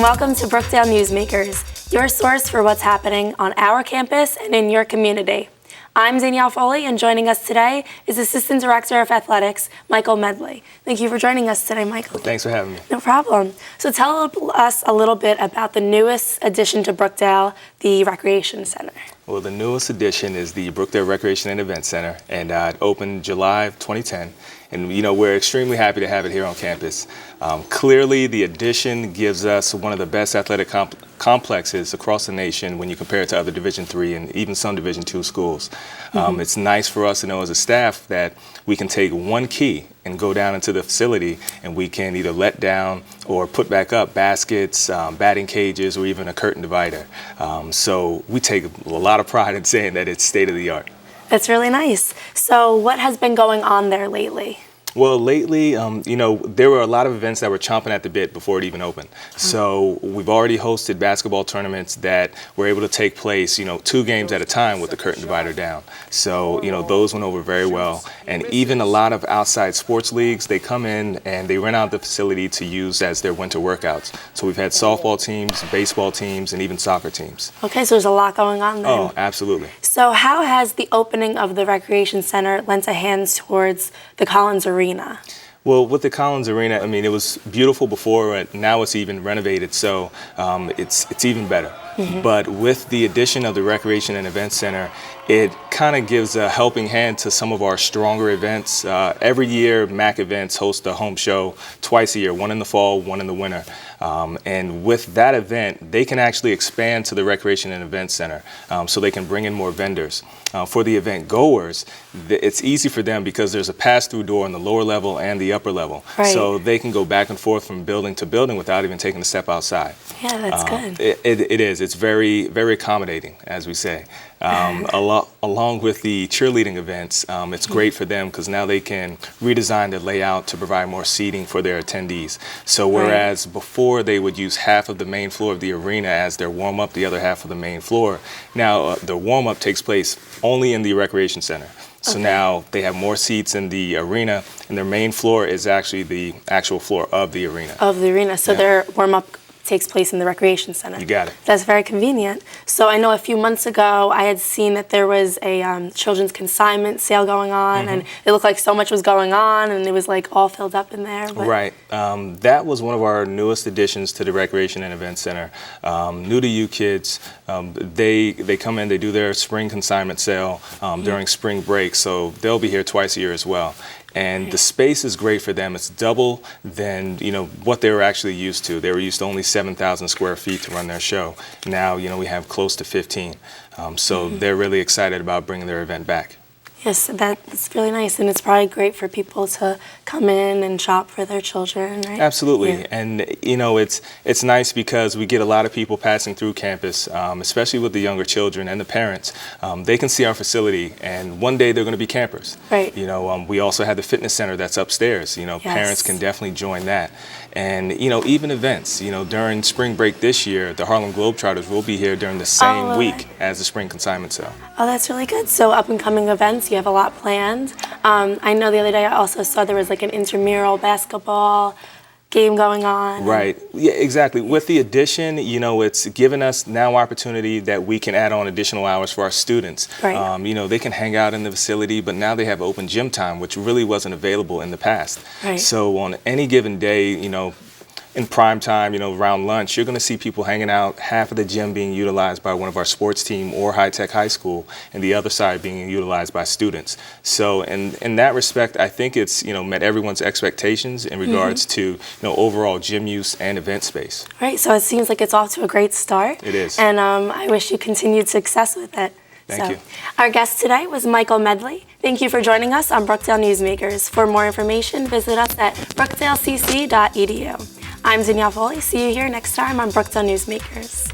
and welcome to Brookdale Newsmakers, your source for what's happening on our campus and in your community. I'm Danielle Foley, and joining us today is Assistant Director of Athletics, Michael Medley. Thank you for joining us today, Michael. Well, thanks for having me. No problem. So tell us a little bit about the newest addition to Brookdale, the Recreation Center. Well, the newest addition is the Brookdale Recreation and Event Center, and it opened July of 2010. And we're extremely happy to have it here on campus. Clearly, the addition gives us one of the best athletic complexes across the nation when you compare it to other Division III and even some Division II schools. It's nice for us to know as a staff that we can take one key and go down into the facility and we can either let down or put back up baskets, batting cages, or even a curtain divider. So we take a lot of pride in saying that it's state of the art. That's really nice. So what has been going on there lately? Well, lately, there were a lot of events that were chomping at the bit before it even opened. So we've already hosted basketball tournaments that were able to take place, 2 games at a time with the curtain divider down. So, those went over very well. And even a lot of outside sports leagues, they come in and they rent out the facility to use as their winter workouts. So we've had softball teams, baseball teams, and even soccer teams. Okay, so there's a lot going on there. Oh, absolutely. So how has the opening of the Recreation Center lent a hand towards the Collins Arena? Well, with the Collins Arena, it was beautiful before, and now it's even renovated, so it's even better. But with the addition of the Recreation and Event Center, it kind of gives a helping hand to some of our stronger events. Every year, MAC events host a home show twice a year, one in the fall, one in the winter. And with that event, they can actually expand to the Recreation and Event Center, so they can bring in more vendors. For the event goers, it's easy for them because there's a pass-through door on the lower level and the upper level. Right. So they can go back and forth from building to building without even taking a step outside. Yeah, that's good. It is. It's very, very accommodating, as we say. Along with the cheerleading events, it's great for them because now they can redesign their layout to provide more seating for their attendees. So whereas before they would use half of the main floor of the arena as their warm-up, the other half of the main floor, now the warm-up takes place only in the Recreation Center. So now they have more seats in the arena, and their main floor is actually the actual floor of the arena. So their warm-up takes place in the Recreation Center. You got it. That's very convenient. So I know a few months ago I had seen that there was a children's consignment sale going on, and it looked like so much was going on, and it was like all filled up in there. But right. That was one of our newest additions to the Recreation and Event Center. New to you kids, they come in, they do their spring consignment sale during spring break, so they'll be here twice a year as well. And the space is great for them. It's double than what they were actually used to. They were used to only 7,000 square feet to run their show. Now we have close to 15. So they're really excited about bringing their event back. Yes, that's really nice, and it's probably great for people to come in and shop for their children, right? Absolutely, Yeah. and it's nice because we get a lot of people passing through campus, especially with the younger children and the parents. They can see our facility, and one day they're going to be campers. Right. We also have the fitness center that's upstairs. Parents can definitely join that, and even events. During spring break this year, the Harlem Globetrotters will be here during the same week as the spring consignment sale. Oh, that's really good. So up and coming events, you have a lot planned. I know the other day I also saw there was like an intramural basketball game going on. Right. Yeah, exactly. With the addition, it's given us now opportunity that we can add on additional hours for our students. Right. They can hang out in the facility, but now they have open gym time, which really wasn't available in the past. Right. So on any given day, in prime time, around lunch, you're going to see people hanging out, half of the gym being utilized by one of our sports team or high-tech high school, and the other side being utilized by students. So in that respect, I think it's, met everyone's expectations in regards to, overall gym use and event space. Right, so it seems like it's off to a great start. It is. And I wish you continued success with it. Thank you. Our guest today was Michael Medley. Thank you for joining us on Brookdale Newsmakers. For more information, visit us at brookdalecc.edu. I'm Danielle Foley. See you here next time on Brookdale Newsmakers.